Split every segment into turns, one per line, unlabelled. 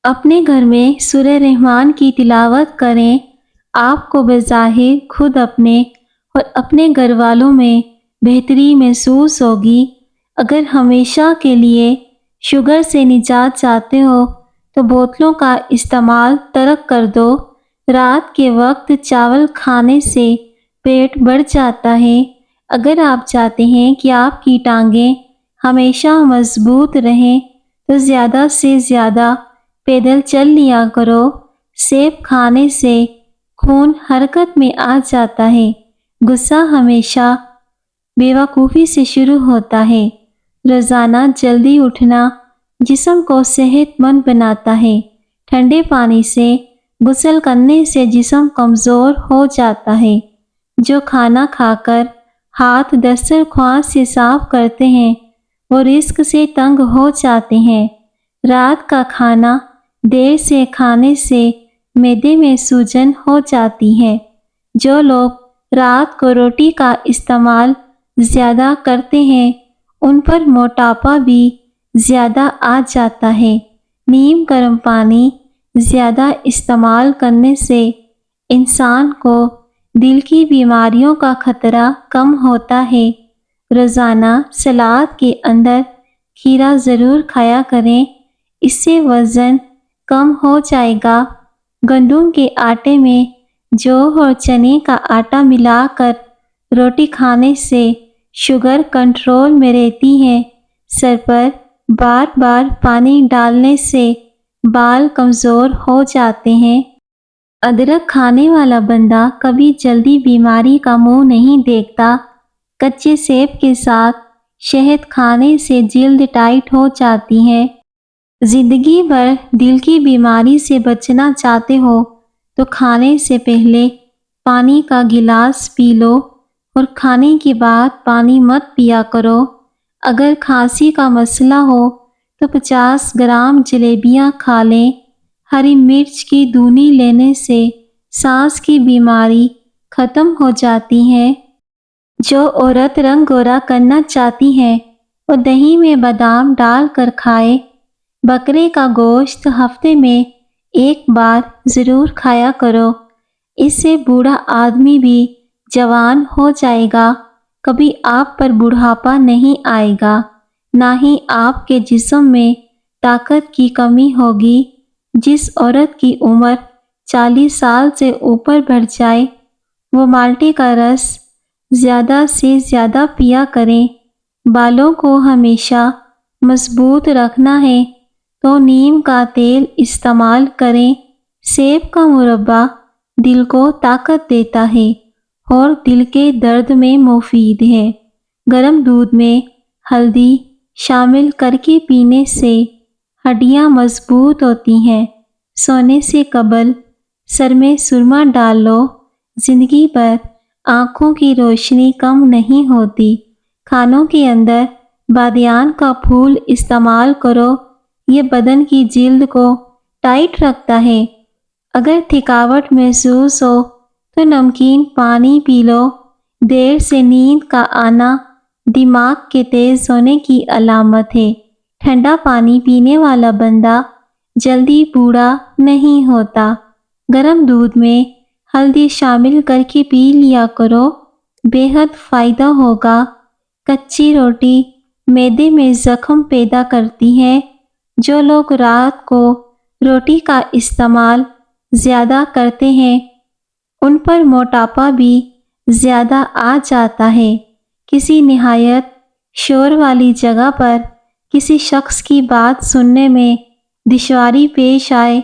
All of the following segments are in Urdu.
اپنے گھر میں سورہ رحمان کی تلاوت کریں۔ آپ کو بظاہر خود اپنے اور اپنے گھر والوں میں بہتری محسوس ہوگی۔ اگر ہمیشہ کے لیے شوگر سے نجات چاہتے ہو تو بوتلوں کا استعمال ترک کر دو۔ رات کے وقت چاول کھانے سے پیٹ بڑھ جاتا ہے۔ اگر آپ چاہتے ہیں کہ آپ کی ٹانگیں ہمیشہ مضبوط رہیں تو زیادہ سے زیادہ پیدل چل لیا کرو۔ سیب کھانے سے خون حرکت میں آ جاتا ہے۔ غصہ ہمیشہ بیوقوفی سے شروع ہوتا ہے۔ روزانہ جلدی اٹھنا جسم کو صحت مند بناتا ہے۔ ٹھنڈے پانی سے غسل کرنے سے جسم کمزور ہو جاتا ہے۔ جو کھانا کھا کر ہاتھ دسترخوان سے صاف کرتے ہیں وہ رزق سے تنگ ہو جاتے ہیں۔ رات کا کھانا دیر سے کھانے سے معدے میں سوجن ہو جاتی ہے۔ جو لوگ رات کو روٹی کا استعمال زیادہ کرتے ہیں ان پر موٹاپا بھی زیادہ آ جاتا ہے۔ نیم گرم پانی زیادہ استعمال کرنے سے انسان کو دل کی بیماریوں کا خطرہ کم ہوتا ہے۔ روزانہ سلاد کے اندر کھیرا ضرور کھایا کریں، اس سے وزن کم ہو جائے گا۔ گندم کے آٹے میں جو اور چنے کا آٹا ملا کر روٹی کھانے سے شوگر کنٹرول میں رہتی ہے۔ سر پر بار بار پانی ڈالنے سے بال کمزور ہو جاتے ہیں۔ ادرک کھانے والا بندہ کبھی جلدی بیماری کا منہ نہیں دیکھتا۔ کچے سیب کے ساتھ شہد کھانے سے جلد ٹائٹ ہو جاتی ہے۔ زندگی بھر دل کی بیماری سے بچنا چاہتے ہو تو کھانے سے پہلے پانی کا گلاس پی لو اور کھانے کے بعد پانی مت پیا کرو۔ اگر کھانسی کا مسئلہ ہو تو 50 گرام جلیبیاں کھا لیں۔ ہری مرچ کی دونی لینے سے سانس کی بیماری ختم ہو جاتی ہے۔ جو عورت رنگ گورا کرنا چاہتی ہے وہ دہی میں بادام ڈال کر کھائے۔ بکرے کا گوشت ہفتے میں ایک بار ضرور کھایا کرو، اس سے بوڑھا آدمی بھی جوان ہو جائے گا۔ کبھی آپ پر بڑھاپا نہیں آئے گا، نہ ہی آپ کے جسم میں طاقت کی کمی ہوگی۔ جس عورت کی عمر 40 سال سے اوپر بڑھ جائے وہ مالٹے کا رس زیادہ سے زیادہ پیا کریں۔ بالوں کو ہمیشہ مضبوط رکھنا ہے تو نیم کا تیل استعمال کریں۔ سیب کا مربا دل کو طاقت دیتا ہے اور دل کے درد میں مفید ہے۔ گرم دودھ میں ہلدی شامل کر کے پینے سے ہڈیاں مضبوط ہوتی ہیں۔ سونے سے قبل سر میں سرما ڈال لو، زندگی بھر آنکھوں کی روشنی کم نہیں ہوتی۔ کھانوں کے اندر بادیان کا پھول استعمال کرو، یہ بدن کی جلد کو ٹائٹ رکھتا ہے۔ اگر تھکاوٹ محسوس ہو تو نمکین پانی پی لو۔ دیر سے نیند کا آنا دماغ کے تیز ہونے کی علامت ہے۔ ٹھنڈا پانی پینے والا بندہ جلدی بوڑھا نہیں ہوتا۔ گرم دودھ میں ہلدی شامل کر کے پی لیا کرو، بے حد فائدہ ہوگا۔ کچی روٹی معدے میں زخم پیدا کرتی ہے۔ جو لوگ رات کو روٹی کا استعمال زیادہ کرتے ہیں ان پر موٹاپا بھی زیادہ آ جاتا ہے۔ کسی نہایت شور والی جگہ پر کسی شخص کی بات سننے میں دشواری پیش آئے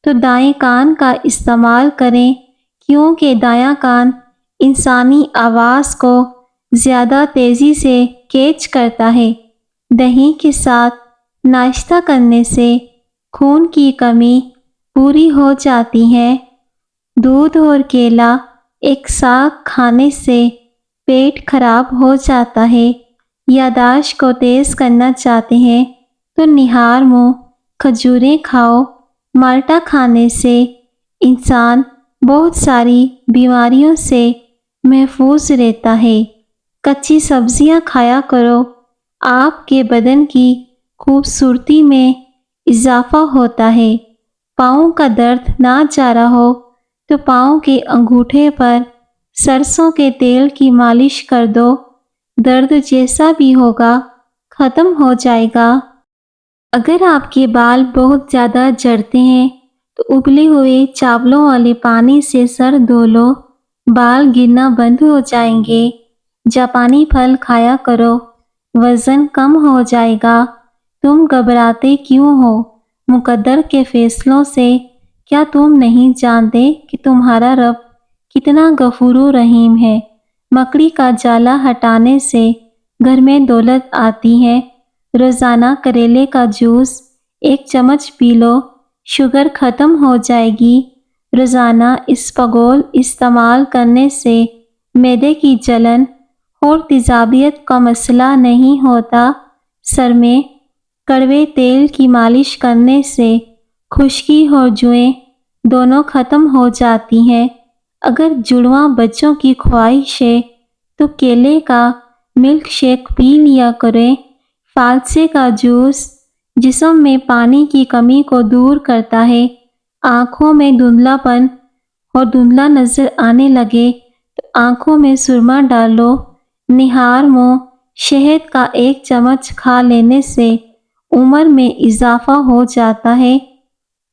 تو دائیں کان کا استعمال کریں، کیونکہ دایاں کان انسانی آواز کو زیادہ تیزی سے کیچ کرتا ہے۔ دہی کے ساتھ ناشتہ کرنے سے خون کی کمی پوری ہو جاتی ہے۔ دودھ اور کیلا ایک ساتھ کھانے سے پیٹ خراب ہو جاتا ہے۔ یادداشت کو تیز کرنا چاہتے ہیں تو نہار منہ کھجوریں کھاؤ۔ مالٹا کھانے سے انسان بہت ساری بیماریوں سے محفوظ رہتا ہے۔ کچی سبزیاں کھایا کرو، آپ کے بدن کی خوبصورتی میں اضافہ ہوتا ہے۔ پاؤں کا درد نہ جا رہا ہو تو پاؤں کے انگوٹھے پر سرسوں کے تیل کی مالش کر دو، درد جیسا بھی ہوگا ختم ہو جائے گا۔ اگر آپ کے بال بہت زیادہ جھڑتے ہیں تو ابلے ہوئے چاولوں والے پانی سے سر دھو لو، بال گرنا بند ہو جائیں گے۔ جاپانی پھل کھایا کرو، وزن کم ہو جائے گا۔ تم گھبراتے کیوں ہو مقدر کے فیصلوں سے؟ کیا تم نہیں جانتے کہ تمہارا رب کتنا غفور و رحیم ہے؟ مکڑی کا جالا ہٹانے سے گھر میں دولت آتی ہے۔ روزانہ کریلے کا جوس 1 چمچ پی لو، شوگر ختم ہو جائے گی۔ روزانہ اسپغول استعمال کرنے سے معدے کی جلن اور تیزابیت کا مسئلہ نہیں ہوتا۔ سر میں کڑوے تیل کی مالش کرنے سے خشکی اور جوئیں دونوں ختم ہو جاتی ہیں۔ اگر جڑواں بچوں کی خواہش ہے تو کیلے کا ملک شیک پی لیا کریں۔ فالسے کا جوس جسم میں پانی کی کمی کو دور کرتا ہے۔ آنکھوں میں دھندلا پن اور دھندلا نظر آنے لگے تو آنکھوں میں سرما ڈالو۔ نہار منہ شہد کا 1 چمچ کھا لینے سے عمر میں اضافہ ہو جاتا ہے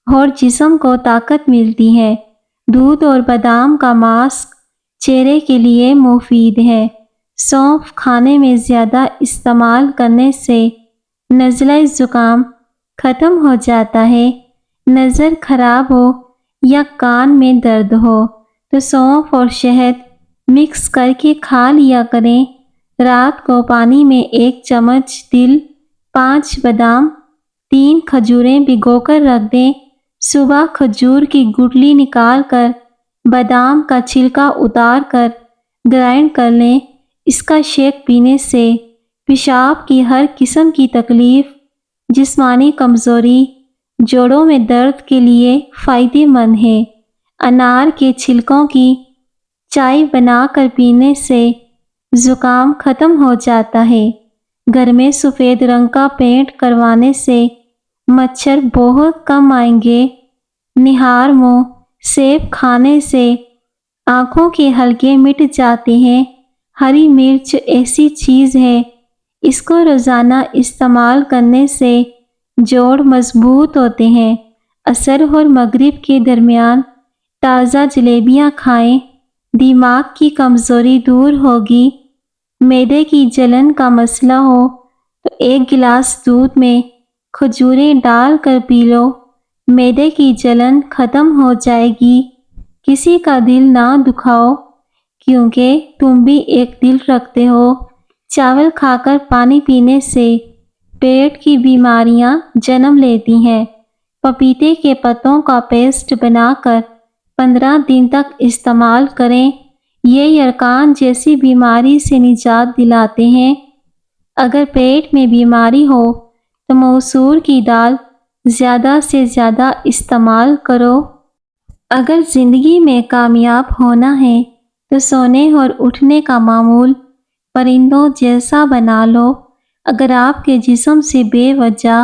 اور جسم کو طاقت ملتی ہے۔ دودھ اور بادام کا ماسک چہرے کے لیے مفید ہے۔ سونف کھانے میں زیادہ استعمال کرنے سے نزلہ زکام ختم ہو جاتا ہے۔ نظر خراب ہو یا کان میں درد ہو تو سونف اور شہد مکس کر کے کھا لیا کریں۔ رات کو پانی میں 1 چمچ تل، 5 بادام، 3 کھجوریں بھگو کر رکھ دیں۔ صبح کھجور کی گٹلی نکال کر بادام کا چھلکا اتار کر گرائنڈ کر لیں۔ اس کا شیک پینے سے پیشاب کی ہر قسم کی تکلیف، جسمانی کمزوری، جوڑوں میں درد کے لیے فائدہ مند ہے۔ انار کے چھلکوں کی چائے بنا کر پینے سے زکام ختم ہو جاتا ہے۔ گھر میں سفید رنگ کا پینٹ کروانے سے مچھر بہت کم آئیں گے۔ نہار منہ سیب کھانے سے آنکھوں کے حلقے مٹ جاتے ہیں۔ ہری مرچ ایسی چیز ہے، اس کو روزانہ استعمال کرنے سے جوڑ مضبوط ہوتے ہیں۔ عصر اور مغرب کے درمیان تازہ جلیبیاں کھائیں، دماغ کی کمزوری دور ہوگی۔ معدے کی جلن کا مسئلہ ہو تو 1 گلاس دودھ میں کھجوریں ڈال کر پی لو، معدے کی جلن ختم ہو جائے گی۔ کسی کا دل نہ دکھاؤ کیونکہ تم بھی ایک دل رکھتے ہو۔ چاول کھا کر پانی پینے سے پیٹ کی بیماریاں جنم لیتی ہیں۔ پپیتے کے پتوں کا پیسٹ بنا کر 15 دن تک استعمال کریں، یہ یرقان جیسی بیماری سے نجات دلاتے ہیں۔ اگر پیٹ میں بیماری ہو تو مسور کی دال زیادہ سے زیادہ استعمال کرو۔ اگر زندگی میں کامیاب ہونا ہے تو سونے اور اٹھنے کا معمول پرندوں جیسا بنا لو۔ اگر آپ کے جسم سے بے وجہ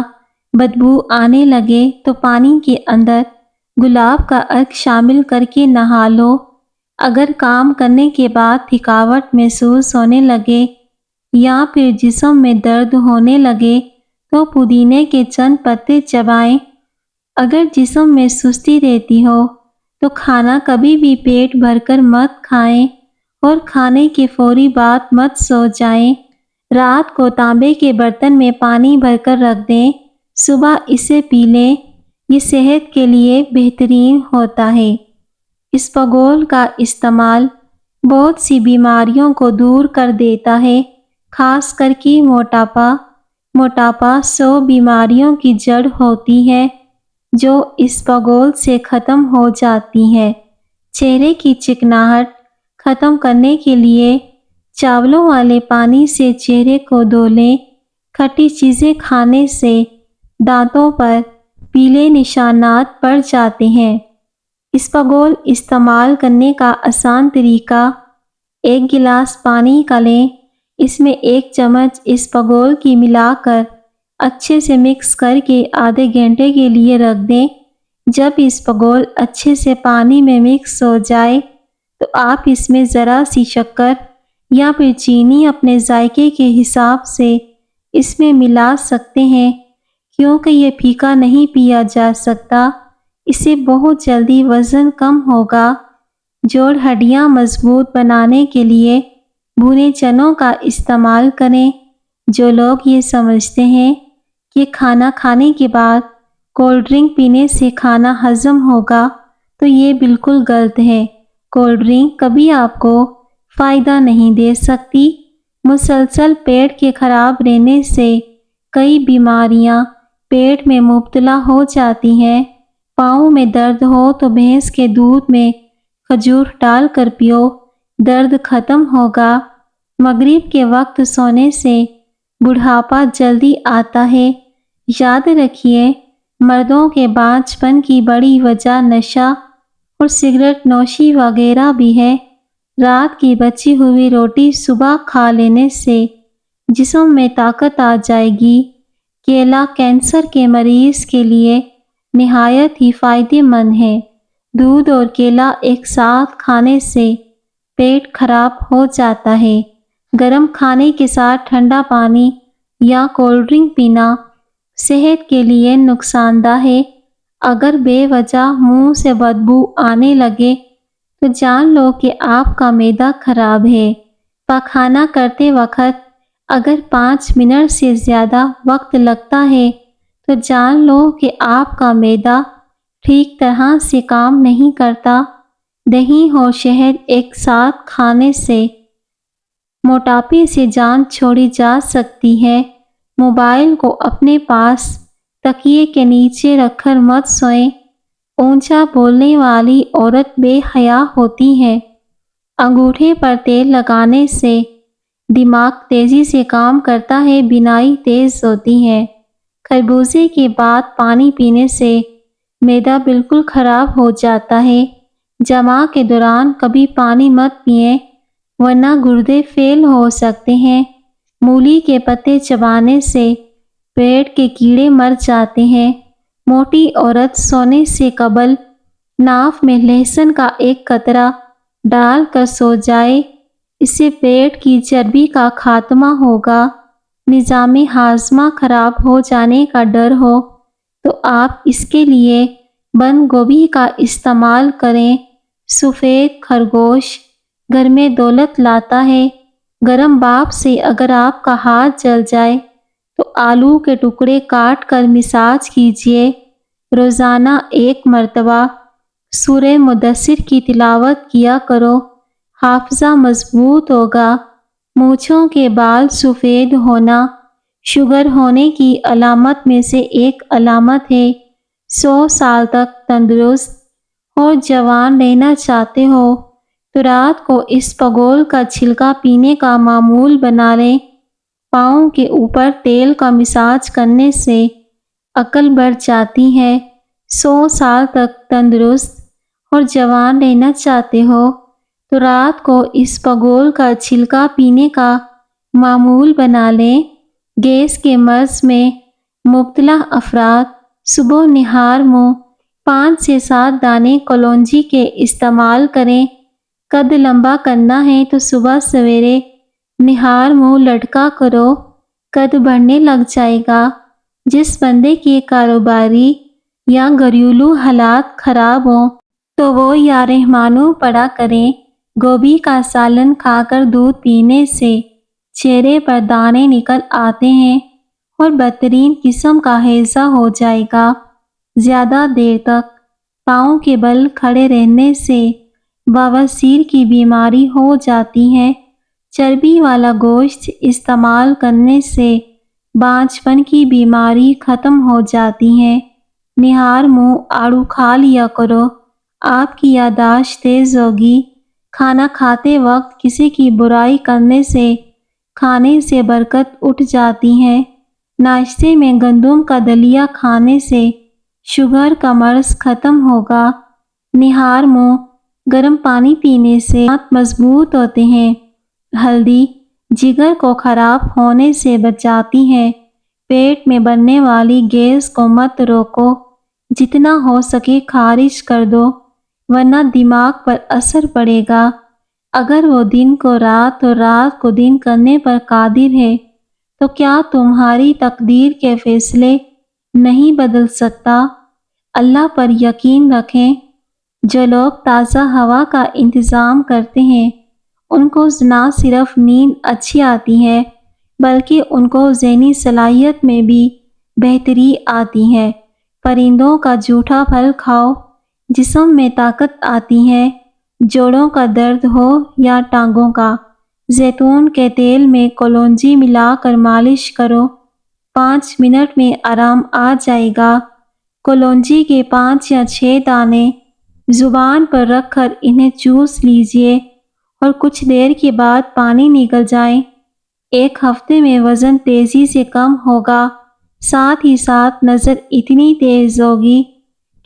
بدبو آنے لگے تو پانی کے اندر گلاب کا عرق شامل کر کے نہا لو۔ اگر کام کرنے کے بعد تھکاوٹ محسوس ہونے لگے یا پھر جسم میں درد ہونے لگے تو پودینے کے چند پتے چبائیں۔ اگر جسم میں سستی رہتی ہو تو کھانا کبھی بھی پیٹ بھر کر مت کھائیں اور کھانے کے فوری بعد مت سو جائیں۔ رات کو تانبے کے برتن میں پانی بھر کر رکھ دیں، صبح اسے پی لیں، یہ صحت کے لیے بہترین ہوتا ہے۔ اسپغول کا استعمال بہت سی بیماریوں کو دور کر دیتا ہے، خاص کر کے موٹاپا۔ موٹاپا 100 بیماریوں کی جڑ ہوتی ہے جو اسپغول سے ختم ہو جاتی ہے۔ چہرے کی چکناہٹ ختم کرنے کے لیے چاولوں والے پانی سے چہرے کو دھو لیں۔ کھٹی چیزیں کھانے سے دانتوں پر پیلے نشانات پڑ جاتے ہیں۔ اسپغول استعمال کرنے کا آسان طریقہ: 1 گلاس پانی کا لیں، اس میں 1 چمچ اسپغول کی ملا کر اچھے سے مکس کر کے آدھے گھنٹے کے لیے رکھ دیں۔ جب اسبگول اچھے سے پانی میں مکس ہو جائے تو آپ اس میں ذرا سی شکر یا پھر چینی اپنے ذائقے کے حساب سے اس میں ملا سکتے ہیں، کیونکہ یہ پھیکا نہیں پیا جا سکتا، اس سے بہت جلدی وزن کم ہوگا۔ جوڑ ہڈیاں مضبوط بنانے کے لیے بھنے چنوں کا استعمال کریں۔ جو لوگ یہ سمجھتے ہیں کہ کھانا کھانے کے بعد کولڈ ڈرنک پینے سے کھانا ہضم ہوگا تو یہ بالکل غلط ہے۔ کولڈ ڈرنک کبھی آپ کو فائدہ نہیں دے سکتی۔ مسلسل پیٹ کے خراب رہنے سے کئی بیماریاں پیٹ میں مبتلا ہو جاتی ہیں۔ پاؤں میں درد ہو تو بھینس کے دودھ میں کھجور ڈال کر پیو، درد ختم ہوگا۔ مغرب کے وقت سونے سے بڑھاپا جلدی آتا ہے۔ یاد رکھیے، مردوں کے بانجھپن کی بڑی وجہ نشہ اور سگریٹ نوشی وغیرہ بھی ہے۔ رات کی بچی ہوئی روٹی صبح کھا لینے سے جسم میں طاقت آ جائے گی۔ کیلا کینسر کے مریض کے لیے نہایت ہی فائدہ مند ہے۔ دودھ اور کیلا ایک ساتھ کھانے سے پیٹ خراب ہو جاتا ہے۔ گرم کھانے کے ساتھ ٹھنڈا پانی یا کولڈ ڈرنک پینا صحت کے لیے نقصان دہ ہے۔ اگر بے وجہ منہ سے بدبو آنے لگے تو جان لو کہ آپ کا معدہ خراب ہے۔ پاخانہ کرتے وقت اگر 5 منٹ سے زیادہ وقت لگتا ہے تو جان لو کہ آپ کا معدہ ٹھیک طرح سے کام نہیں کرتا۔ دہی اور شہد ایک ساتھ کھانے سے موٹاپے سے جان چھوڑی جا سکتی ہے۔ موبائل کو اپنے پاس تکیے کے نیچے رکھ کر مت سوئیں۔ اونچا بولنے والی عورت بے حیا ہوتی ہے۔ انگوٹھے پر تیل لگانے سے دماغ تیزی سے کام کرتا ہے، بینائی تیز ہوتی ہے۔ خربوزے کے بعد پانی پینے سے معدہ بالکل خراب ہو جاتا ہے۔ جماع کے دوران کبھی پانی مت پئیں ورنہ گردے فیل ہو سکتے ہیں۔ مولی کے پتے چبانے سے پیٹ کے کیڑے مر جاتے ہیں۔ موٹی عورت سونے سے قبل ناف میں لہسن کا ایک قطرہ ڈال کر سو جائے، اس سے پیٹ کی چربی کا خاتمہ ہوگا۔ نظام ہاضمہ خراب ہو جانے کا ڈر ہو تو آپ اس کے لیے بند گوبھی کا استعمال کریں۔ سفید خرگوش گھر میں دولت لاتا ہے۔ گرم بھاپ سے اگر آپ کا ہاتھ جل جائے تو آلو کے ٹکڑے کاٹ کر مساج کیجیے۔ روزانہ 1 مرتبہ سورہ مدثر کی تلاوت کیا کرو، حافظہ مضبوط ہوگا۔ مونچھوں کے بال سفید ہونا شوگر ہونے کی علامت میں سے ایک علامت ہے۔ 100 سال تک تندرست اور جوان رہنا چاہتے ہو تو رات کو اسبگول کا چھلکا پینے کا معمول بنا لیں۔ پاؤں کے اوپر تیل کا مساج کرنے سے عقل بڑھ جاتی ہے۔ 100 سال تک تندرست اور جوان رہنا چاہتے ہو تو رات کو اسبگول کا چھلکا پینے کا معمول بنا لیں۔ گیس کے مرض میں مبتلا افراد صبح نہار منہ 5 سے 7 دانے کلونجی کے استعمال کریں۔ قد لمبا کرنا ہے تو صبح سویرے نہار منہ لٹکا کرو، قد بڑھنے لگ جائے گا۔ جس بندے کے کاروباری یا گھریلو حالات خراب ہوں تو وہ یا رحمانو پڑھا کریں۔ گوبھی کا سالن کھا کر دودھ پینے سے چہرے پر دانے نکل آتے ہیں اور بدترین قسم کا ہیضہ ہو جائے گا۔ زیادہ دیر تک پاؤں کے بل کھڑے رہنے سے بواسیر کی بیماری ہو جاتی ہے۔ چربی والا گوشت استعمال کرنے سے بانجھپن کی بیماری ختم ہو جاتی ہے۔ نہار منہ آڑو کھا لیا کرو، آپ کی یادداشت تیز ہوگی۔ کھانا کھاتے وقت کسی کی برائی کرنے سے کھانے سے برکت اٹھ جاتی ہے۔ ناشتے میں گندم کا دلیا کھانے سے شوگر کا مرض ختم ہوگا۔ نہار منہ گرم پانی پینے سے دانت مضبوط ہوتے ہیں۔ ہلدی جگر کو خراب ہونے سے بچاتی ہے۔ پیٹ میں بننے والی گیس کو مت روکو۔ جتنا ہو سکے خارج کر دو، ورنہ دماغ پر اثر پڑے گا۔ اگر وہ دن کو رات اور رات کو دن کرنے پر قادر ہے تو کیا تمہاری تقدیر کے فیصلے نہیں بدل سکتا؟ اللہ پر یقین رکھیں۔ جو لوگ تازہ ہوا کا انتظام کرتے ہیں ان کو نہ صرف نیند اچھی آتی ہے بلکہ ان کو ذہنی صلاحیت میں بھی بہتری آتی ہے۔ پرندوں کا جھوٹا پھل کھاؤ، جسم میں طاقت آتی ہے، جوڑوں کا درد ہو یا ٹانگوں کا۔ زیتون کے تیل میں کلونجی ملا کر مالش کرو، 5 منٹ میں آرام آ جائے گا۔ کلونجی کے 5 یا 6 دانے زبان پر رکھ کر انہیں چوس لیجئے اور کچھ دیر کے بعد پانی نکل جائیں۔ 1 ہفتے میں وزن تیزی سے کم ہوگا، ساتھ ہی ساتھ نظر اتنی تیز ہوگی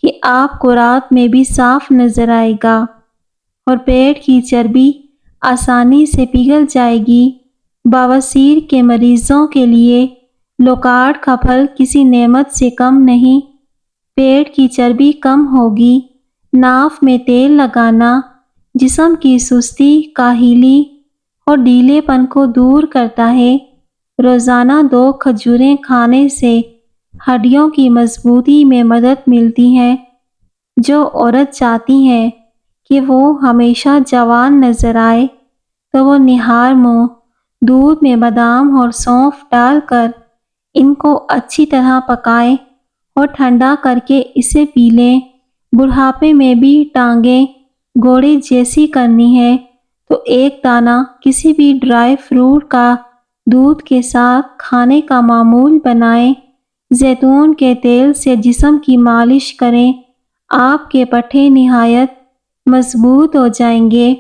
کہ آپ کو رات میں بھی صاف نظر آئے گا، اور پیٹ کی چربی آسانی سے پگھل جائے گی۔ بواسیر کے مریضوں کے لیے لوکارڈ کا پھل کسی نعمت سے کم نہیں۔ پیٹ کی چربی کم ہوگی۔ ناف میں تیل لگانا جسم کی سستی، کاہلی اور ڈھیلے پن کو دور کرتا ہے۔ روزانہ 2 کھجوریں کھانے سے ہڈیوں کی مضبوطی میں مدد ملتی ہے۔ جو عورت چاہتی ہے کہ وہ ہمیشہ جوان نظر آئے تو وہ نہار منہ دودھ میں بادام اور سونف ڈال کر ان کو اچھی طرح پکائے اور ٹھنڈا کر کے اسے پی لیں۔ بڑھاپے میں بھی ٹانگیں گھوڑے جیسی کرنی ہے تو 1 دانہ کسی بھی ڈرائی فروٹ کا دودھ کے ساتھ کھانے کا معمول بنائیں۔ زیتون کے تیل سے جسم کی مالش کریں، آپ کے پٹھے نہایت مضبوط ہو جائیں گے۔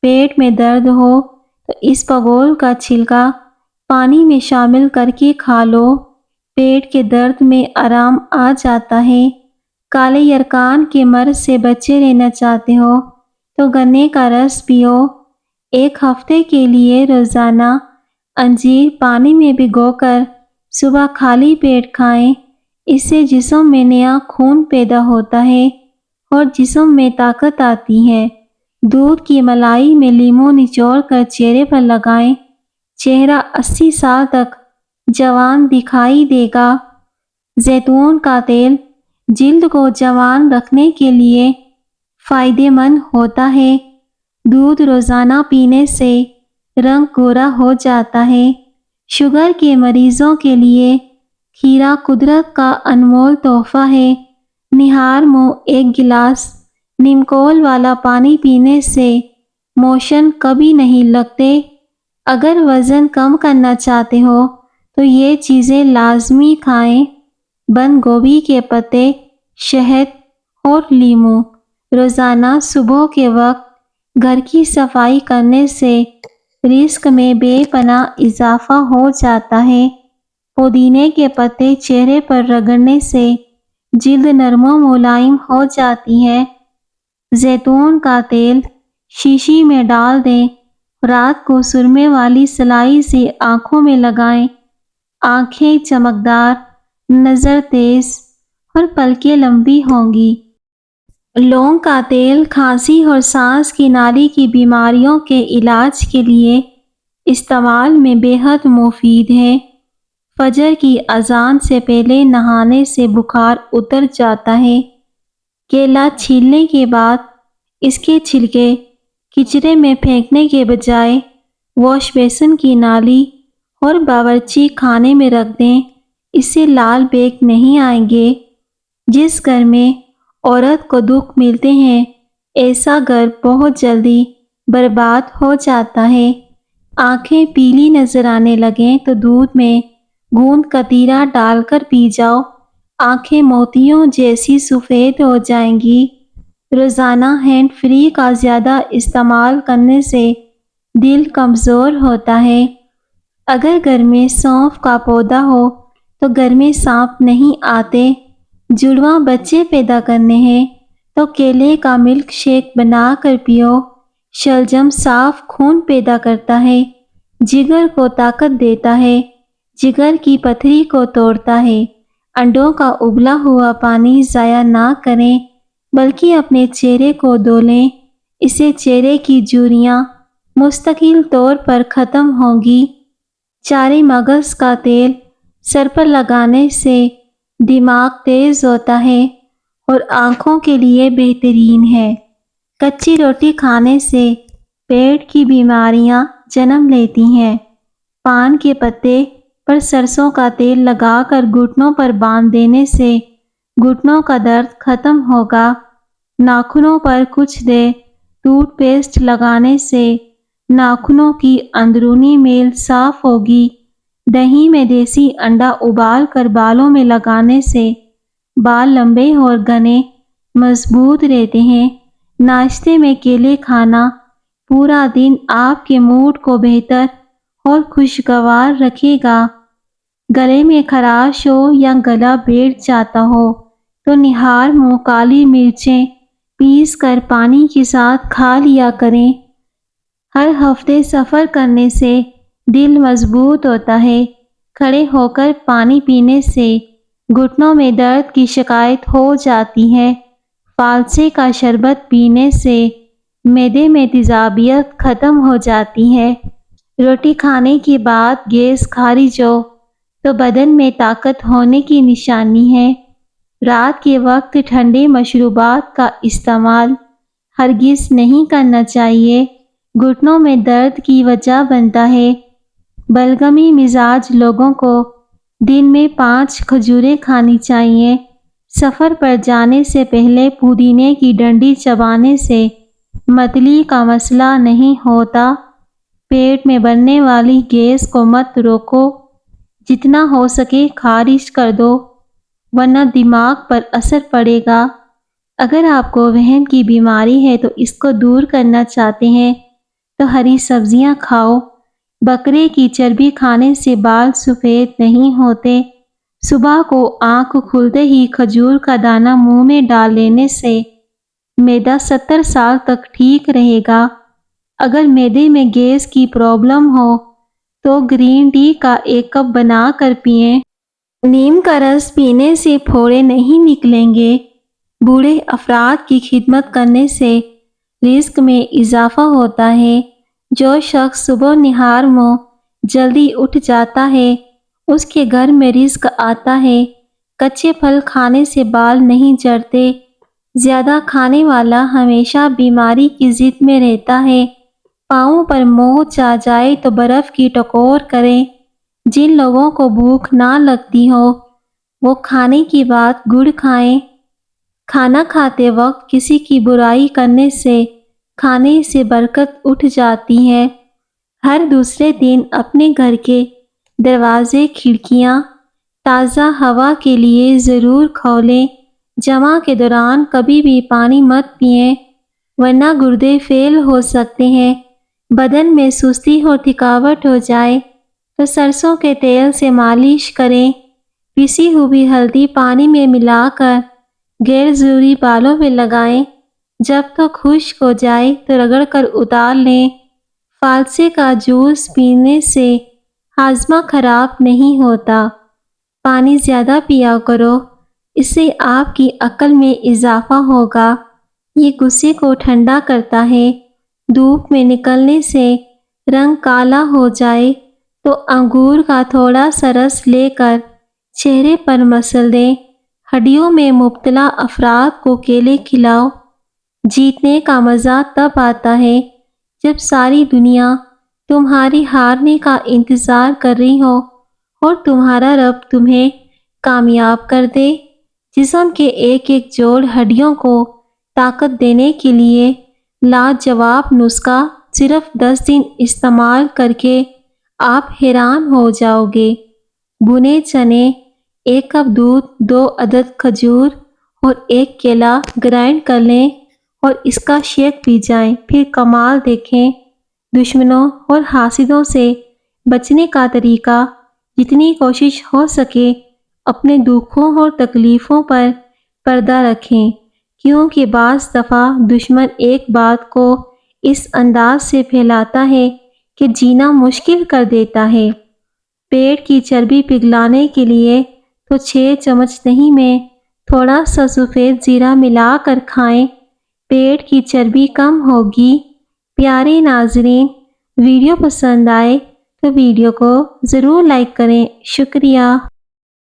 پیٹ میں درد ہو تو اسبگول کا چھلکا پانی میں شامل کر کے کھا لو، پیٹ کے درد میں آرام آ جاتا ہے۔ کالے یرکان کے مرض سے بچے رہنا چاہتے ہو تو گنے کا رس پیو۔ 1 ہفتے کے لیے روزانہ انجیر پانی میں بھگو کر صبح خالی پیٹ کھائیں۔ اس سے جسم میں نیا خون پیدا ہوتا ہے اور جسم میں طاقت آتی ہے۔ دودھ کی ملائی میں لیموں نچوڑ کر چہرے پر لگائیں، چہرہ 80 سال تک جوان دکھائی دے گا۔ زیتون کا تیل جلد کو جوان رکھنے کے لیے فائدہ مند ہوتا ہے۔ دودھ روزانہ پینے سے رنگ گورا ہو جاتا ہے۔ شوگر کے مریضوں کے لیے کھیرا قدرت کا انمول تحفہ ہے۔ نہار منہ 1 گلاس نیمکول والا پانی پینے سے موشن کبھی نہیں لگتے۔ اگر وزن کم کرنا چاہتے ہو تو یہ چیزیں لازمی کھائیں: بند گوبھی کے پتے، شہد اور لیموں۔ روزانہ صبح کے وقت گھر کی صفائی کرنے سے رزق میں بے پناہ اضافہ ہو جاتا ہے۔ پودینے کے پتے چہرے پر رگڑنے سے جلد نرم و ملائم ہو جاتی ہے۔ زیتون کا تیل شیشی میں ڈال دیں، رات کو سرمے والی سلائی سے آنکھوں میں لگائیں۔ آنکھیں چمکدار، نظر تیز اور پلکیں لمبی ہوں گی۔ لونگ کا تیل کھانسی اور سانس کی نالی کی بیماریوں کے علاج کے لیے استعمال میں بے حد مفید ہے۔ فجر کی اذان سے پہلے نہانے سے بخار اتر جاتا ہے۔ کیلا چھیلنے کے بعد اس کے چھلکے کچرے میں پھینکنے کے بجائے واش بیسن کی نالی اور باورچی خانے میں رکھ دیں، اس سے لال بیگ نہیں آئیں گے۔ جس گھر میں عورت کو دکھ ملتے ہیں ایسا گھر بہت جلدی برباد ہو جاتا ہے۔ آنکھیں پیلی نظر آنے لگیں تو دودھ میں گوند کتیرا ڈال کر پی جاؤ، آنکھیں موتیوں جیسی سفید ہو جائیں گی۔ روزانہ ہینڈ فری کا زیادہ استعمال کرنے سے دل کمزور ہوتا ہے۔ اگر گھر میں سونف کا پودا ہو تو گھر میں سانپ نہیں آتے۔ جڑواں بچے پیدا کرنے ہیں تو کیلے کا ملک شیک بنا کر پیو۔ شلجم صاف خون پیدا کرتا ہے، جگر کو طاقت دیتا ہے، جگر کی پتھری کو توڑتا ہے، انڈوں کا ابلا ہوا پانی ضائع نہ کریں بلکہ اپنے چہرے کو دھو لیں، اس سے چہرے کی جھریاں مستقل طور پر ختم ہوں گی۔ چارے مغز کا تیل سر پر لگانے سے دماغ تیز ہوتا ہے اور آنکھوں کے لیے بہترین ہے۔ کچی روٹی کھانے سے پیٹ کی بیماریاں جنم لیتی ہیں۔ پان کے پتے پر سرسوں کا تیل لگا کر گھٹنوں پر باندھ دینے سے گھٹنوں کا درد ختم ہوگا۔ ناخنوں پر کچھ دیر ٹوتھ پیسٹ لگانے سے ناخنوں کی اندرونی میل صاف ہوگی۔ دہی میں دیسی انڈا ابال کر بالوں میں لگانے سے بال لمبے اور گھنے مضبوط رہتے ہیں۔ ناشتے میں کیلے کھانا پورا دن آپ کے موڈ کو بہتر اور خوشگوار رکھے گا۔ گلے میں خراش ہو یا گلا بیٹھ جاتا ہو تو نہار منہ کالی مرچیں پیس کر پانی کے ساتھ کھا لیا کریں۔ ہر ہفتے سفر کرنے سے دل مضبوط ہوتا ہے۔ کھڑے ہو کر پانی پینے سے گھٹنوں میں درد کی شکایت ہو جاتی ہے۔ فالسے کا شربت پینے سے معدے میں تیزابیت ختم ہو جاتی ہے۔ روٹی کھانے کے بعد گیس خارج ہو تو بدن میں طاقت ہونے کی نشانی ہے۔ رات کے وقت ٹھنڈے مشروبات کا استعمال ہرگز نہیں کرنا چاہیے، گھٹنوں میں درد کی وجہ بنتا ہے۔ بلغمی مزاج لوگوں کو دن میں 5 کھجوریں کھانی چاہیے۔ سفر پر جانے سے پہلے پودینے کی ڈنڈی چبانے سے متلی کا مسئلہ نہیں ہوتا۔ پیٹ میں بننے والی گیس کو مت روکو، جتنا ہو سکے خارج کر دو، ورنہ دماغ پر اثر پڑے گا۔ اگر آپ کو وہن کی بیماری ہے تو اس کو دور کرنا چاہتے ہیں تو ہری سبزیاں کھاؤ۔ بکرے کی چربی کھانے سے بال سفید نہیں ہوتے۔ صبح کو آنکھ کھلتے ہی کھجور کا دانہ منہ میں ڈال لینے سے معدہ 70 سال تک ٹھیک رہے گا۔ اگر معدے میں گیس کی پرابلم ہو تو گرین ٹی کا 1 کپ بنا کر پئیں۔ نیم کا رس پینے سے پھوڑے نہیں نکلیں گے۔ بوڑھے افراد کی خدمت کرنے سے رزق میں اضافہ ہوتا ہے۔ جو شخص صبح نہار منہ جلدی اٹھ جاتا ہے اس کے گھر میں رزق آتا ہے۔ کچے پھل کھانے سے بال نہیں جھڑتے۔ زیادہ کھانے والا ہمیشہ بیماری کی زد میں رہتا ہے۔ پاؤں پر موچ آ جائے تو برف کی ٹکور کریں۔ جن لوگوں کو بھوک نہ لگتی ہو وہ کھانے کے بعد گڑ کھائیں۔ کھانا کھاتے وقت کسی کی برائی کرنے سے کھانے سے برکت اٹھ جاتی ہے۔ ہر دوسرے دن اپنے گھر کے دروازے کھڑکیاں تازہ ہوا کے لیے ضرور کھولیں۔ جمع کے دوران کبھی بھی پانی مت پئیں ورنہ گردے فیل ہو سکتے ہیں۔ بدن میں سستی اور تھکاوٹ ہو جائے تو سرسوں کے تیل سے مالش کریں۔ پسی ہوئی ہلدی پانی میں ملا کر غیر ضروری بالوں میں لگائیں۔ جب تک خشک ہو جائے تو رگڑ کر اتار لیں۔ فالسے کا جوس پینے سے ہاضمہ خراب نہیں ہوتا۔ پانی زیادہ پیا کرو، اس سے آپ کی عقل میں اضافہ ہوگا۔ یہ غصے کو ٹھنڈا کرتا ہے۔ دھوپ میں نکلنے سے رنگ کالا ہو جائے تو انگور کا تھوڑا سا رس لے کر چہرے پر مسل دیں۔ ہڈیوں میں مبتلا افراد کو کیلے کھلاؤ۔ جیتنے کا مزہ تب آتا ہے جب ساری دنیا تمہاری ہارنے کا انتظار کر رہی ہو اور تمہارا رب تمہیں کامیاب کر دے۔ جسم کے ایک ایک جوڑ ہڈیوں کو طاقت دینے کے لیے لاجواب نسخہ صرف 10 دن استعمال کر کے آپ حیران ہو جاؤ گے۔ بھنے چنے، 1 کپ دودھ، 2 عدد کھجور اور 1 کیلا گرائنڈ کر لیں اور اس کا شیک پی جائیں، پھر کمال دیکھیں۔ دشمنوں اور حاسدوں سے بچنے کا طریقہ: جتنی کوشش ہو سکے اپنے دکھوں اور تکلیفوں پر پردہ رکھیں، کیونکہ بعض دفعہ دشمن ایک بات کو اس انداز سے پھیلاتا ہے کہ جینا مشکل کر دیتا ہے۔ پیٹ کی چربی پگھلانے کے لیے تو 6 چمچ دہی میں تھوڑا سا سفید زیرہ ملا کر کھائیں، پیٹ کی چربی کم ہوگی۔ پیارے ناظرین، ویڈیو پسند آئے تو ویڈیو کو ضرور لائک کریں۔ شکریہ۔